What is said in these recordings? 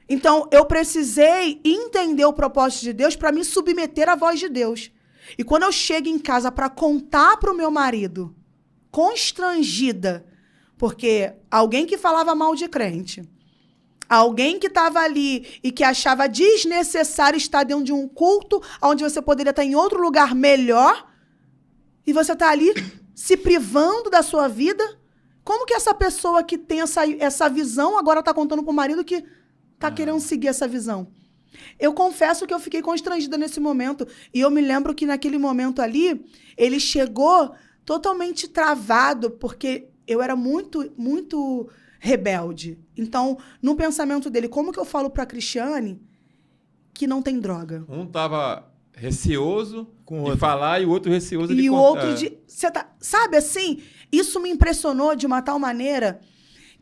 Então, eu precisei entender o propósito de Deus para me submeter à voz de Deus. E quando eu chego em casa para contar para o meu marido, constrangida, porque alguém que falava mal de crente, alguém que estava ali e que achava desnecessário estar dentro de um culto onde você poderia estar em outro lugar melhor, e você está ali se privando da sua vida, como que essa pessoa que tem essa visão agora está contando para o marido que está querendo seguir essa visão? Eu confesso que eu fiquei constrangida nesse momento. E eu me lembro que naquele momento ali, ele chegou totalmente travado, porque eu era muito, muito rebelde. Então, no pensamento dele, como que eu falo pra Cristiane que não tem droga? Um tava receoso de falar e o outro receoso de contar. E o contar. outro de... Sabe assim? Isso me impressionou de uma tal maneira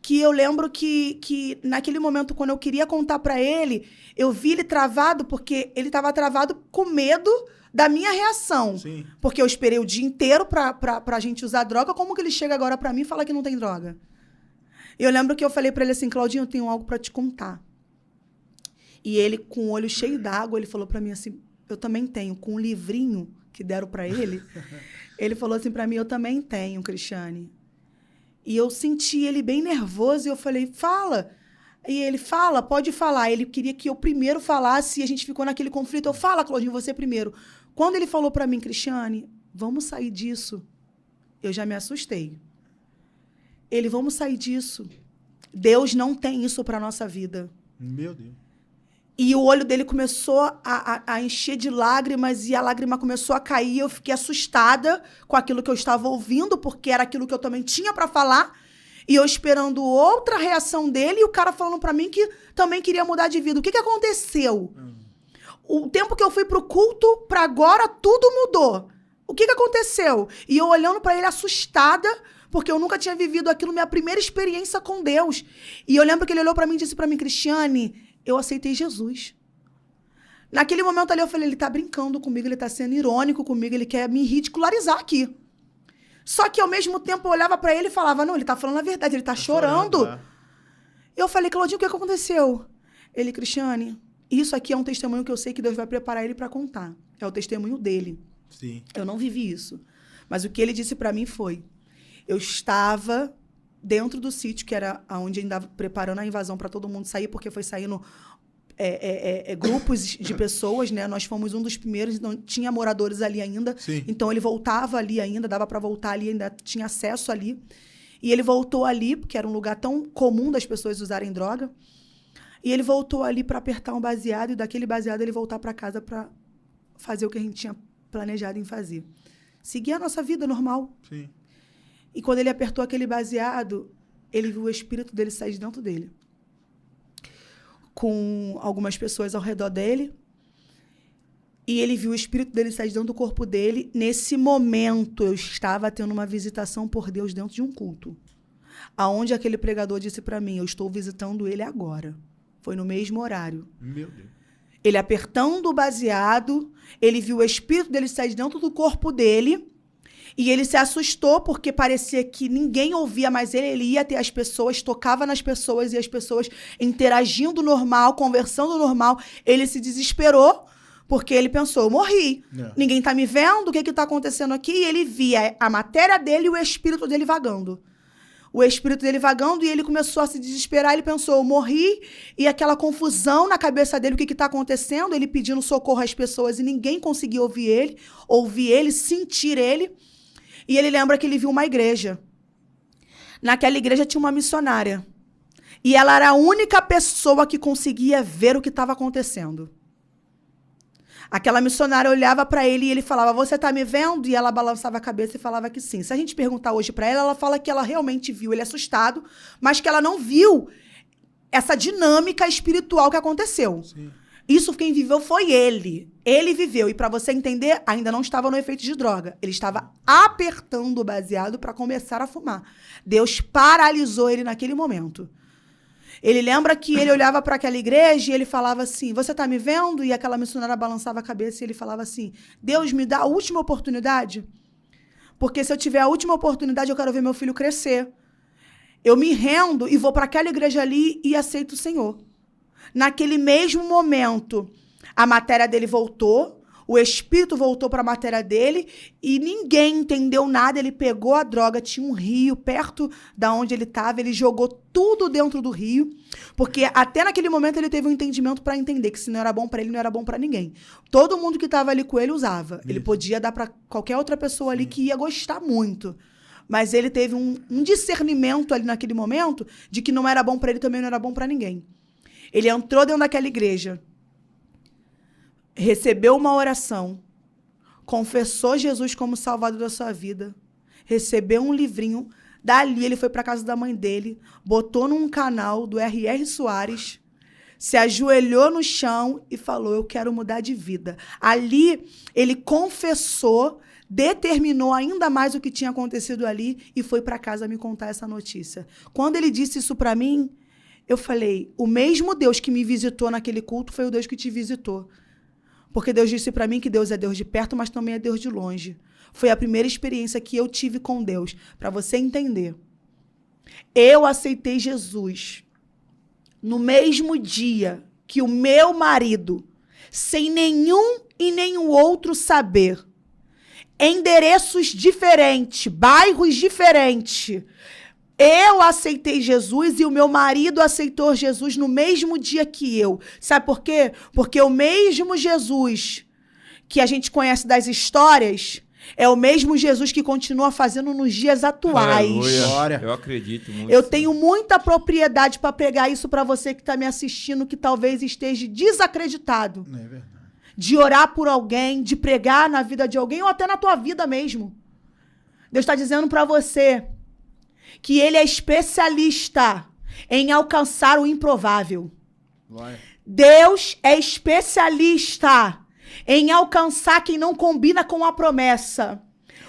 que eu lembro que naquele momento, quando eu queria contar pra ele, eu vi ele travado, porque ele estava travado com medo da minha reação. Sim. Porque eu esperei o dia inteiro pra gente usar droga, como que ele chega agora pra mim e fala que não tem droga? Eu lembro que eu falei pra ele assim, Claudinho, eu tenho algo pra te contar. E ele, com o olho cheio d'água, ele falou pra mim assim, eu também tenho, com um livrinho que deram pra ele, ele falou assim pra mim, eu também tenho, Cristiane. E eu senti ele bem nervoso e eu falei, fala. E ele, fala, pode falar. Ele queria que eu primeiro falasse e a gente ficou naquele conflito. Eu, fala, Claudinho, você primeiro. Quando ele falou pra mim, Cristiane, vamos sair disso, eu já me assustei. Ele, vamos sair disso. Deus não tem isso pra nossa vida. Meu Deus. E o olho dele começou a encher de lágrimas e a lágrima começou a cair. Eu fiquei assustada com aquilo que eu estava ouvindo, porque era aquilo que eu também tinha para falar. E eu esperando outra reação dele e o cara falando para mim que também queria mudar de vida. O que aconteceu? O tempo que eu fui pro culto, para agora, tudo mudou. O que aconteceu? E eu olhando para ele assustada, porque eu nunca tinha vivido aquilo, minha primeira experiência com Deus. E eu lembro que ele olhou para mim e disse para mim, Cristiane, eu aceitei Jesus. Naquele momento ali eu falei, ele tá brincando comigo, ele tá sendo irônico comigo, ele quer me ridicularizar aqui. Só que ao mesmo tempo eu olhava pra ele e falava, não, ele tá falando a verdade, ele tá chorando. Eu falei, Claudinho, o que aconteceu? Ele, Cristiane, isso aqui é um testemunho que eu sei que Deus vai preparar ele pra contar. É o testemunho dele. Sim. Eu não vivi isso. Mas o que ele disse pra mim foi, eu estava dentro do sítio, que era onde ainda preparando a invasão para todo mundo sair, porque foi saindo grupos de pessoas, né? Nós fomos um dos primeiros, não tinha moradores ali ainda. Sim. Então, ele voltava ali ainda, dava para voltar ali, ainda tinha acesso ali. E ele voltou ali, porque era um lugar tão comum das pessoas usarem droga. E ele voltou ali para apertar um baseado, e daquele baseado ele voltar para casa para fazer o que a gente tinha planejado em fazer. Seguir a nossa vida normal. Sim. E quando ele apertou aquele baseado, ele viu o espírito dele sair de dentro dele. Com algumas pessoas ao redor dele. E ele viu o espírito dele sair de dentro do corpo dele. Nesse momento, eu estava tendo uma visitação por Deus dentro de um culto. Aonde aquele pregador disse para mim, eu estou visitando ele agora. Foi no mesmo horário. Meu Deus. Ele apertando o baseado, ele viu o espírito dele sair de dentro do corpo dele. E ele se assustou porque parecia que ninguém ouvia mais ele. Ele ia até as pessoas, tocava nas pessoas e as pessoas interagindo normal, conversando normal. Ele se desesperou porque ele pensou, eu morri. Ninguém tá me vendo, o que tá acontecendo aqui? E ele via a matéria dele e o espírito dele vagando. O espírito dele vagando e ele começou a se desesperar. Ele pensou, eu morri. E aquela confusão na cabeça dele, o que tá acontecendo? Ele pedindo socorro às pessoas e ninguém conseguia ouvir ele, sentir ele. E ele lembra que ele viu uma igreja. Naquela igreja tinha uma missionária. E ela era a única pessoa que conseguia ver o que estava acontecendo. Aquela missionária olhava para ele e ele falava, você tá me vendo? E ela balançava a cabeça e falava que sim. Se a gente perguntar hoje para ela, ela fala que ela realmente viu ele assustado, mas que ela não viu essa dinâmica espiritual que aconteceu. Sim. Isso quem viveu foi ele. Ele viveu. E para você entender, ainda não estava no efeito de droga. Ele estava apertando o baseado para começar a fumar. Deus paralisou ele naquele momento. Ele lembra que ele olhava para aquela igreja e ele falava assim, você tá me vendo? E aquela missionária balançava a cabeça e ele falava assim, Deus me dá a última oportunidade? Porque se eu tiver a última oportunidade, eu quero ver meu filho crescer. Eu me rendo e vou para aquela igreja ali e aceito o Senhor. naquele mesmo momento, a matéria dele voltou, o espírito voltou para a matéria dele e ninguém entendeu nada. Ele pegou a droga, tinha um rio perto da onde ele estava, ele jogou tudo dentro do rio, porque até naquele momento ele teve um entendimento para entender que se não era bom para ele, não era bom para ninguém. Todo mundo que estava ali com ele usava. Isso. Ele podia dar para qualquer outra pessoa ali que ia gostar muito. Mas ele teve um discernimento ali naquele momento de que não era bom para ele, também não era bom para ninguém. Ele entrou dentro daquela igreja, recebeu uma oração, confessou Jesus como salvador da sua vida, recebeu um livrinho, dali ele foi para a casa da mãe dele, botou num canal do R.R. Soares, se ajoelhou no chão e falou, eu quero mudar de vida. Ali ele confessou, determinou ainda mais o que tinha acontecido ali e foi para casa me contar essa notícia. Quando ele disse isso para mim, eu falei, o mesmo Deus que me visitou naquele culto foi o Deus que te visitou. Porque Deus disse para mim que Deus é Deus de perto, mas também é Deus de longe. Foi a primeira experiência que eu tive com Deus. Para você entender. Eu aceitei Jesus no mesmo dia que o meu marido, sem nenhum e nenhum outro saber, endereços diferentes, bairros diferentes, eu aceitei Jesus e o meu marido aceitou Jesus no mesmo dia que eu. Sabe por quê? Porque o mesmo Jesus que a gente conhece das histórias é o mesmo Jesus que continua fazendo nos dias atuais. Aleluia. Eu acredito muito. Eu tenho muita propriedade para pregar isso para você que está me assistindo, que talvez esteja desacreditado. Não é verdade. De orar por alguém, de pregar na vida de alguém ou até na tua vida mesmo. Deus está dizendo para você que ele é especialista em alcançar o improvável. Vai. Deus é especialista em alcançar quem não combina com a promessa.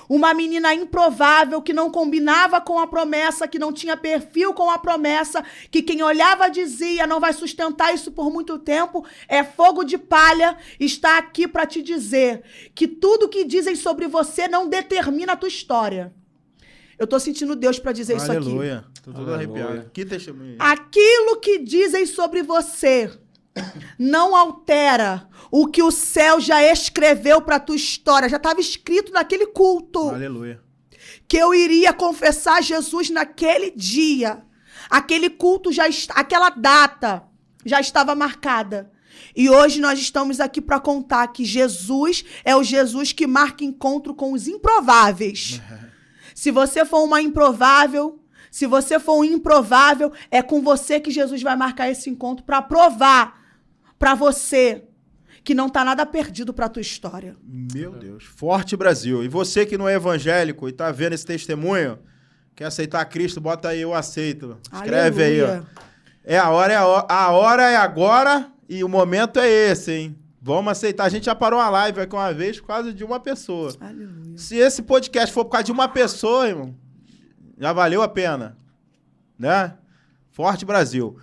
Uma menina improvável que não combinava com a promessa, que não tinha perfil com a promessa, que quem olhava dizia, não vai sustentar isso por muito tempo, é fogo de palha, está aqui para te dizer que tudo que dizem sobre você não determina a tua história. Eu tô sentindo Deus para dizer isso aqui. Aleluia. Tô todo arrepiado. Que testemunho. Aquilo que dizem sobre você não altera o que o céu já escreveu para tua história. Já estava escrito naquele culto. Aleluia. Que eu iria confessar Jesus naquele dia. Aquele culto aquela data já estava marcada. E hoje nós estamos aqui para contar que Jesus é o Jesus que marca encontro com os improváveis. Se você for uma improvável, se você for um improvável, é com você que Jesus vai marcar esse encontro para provar para você que não está nada perdido para a tua história. Meu Deus. Forte Brasil. E você que não é evangélico e está vendo esse testemunho, quer aceitar Cristo, bota aí, eu aceito. Escreve. Aleluia. Aí, ó. A hora é agora e o momento é esse, hein? Vamos aceitar. A gente já parou a live aqui uma vez por causa de uma pessoa. Aleluia. Se esse podcast for por causa de uma pessoa, irmão, já valeu a pena. Né? Forte Brasil.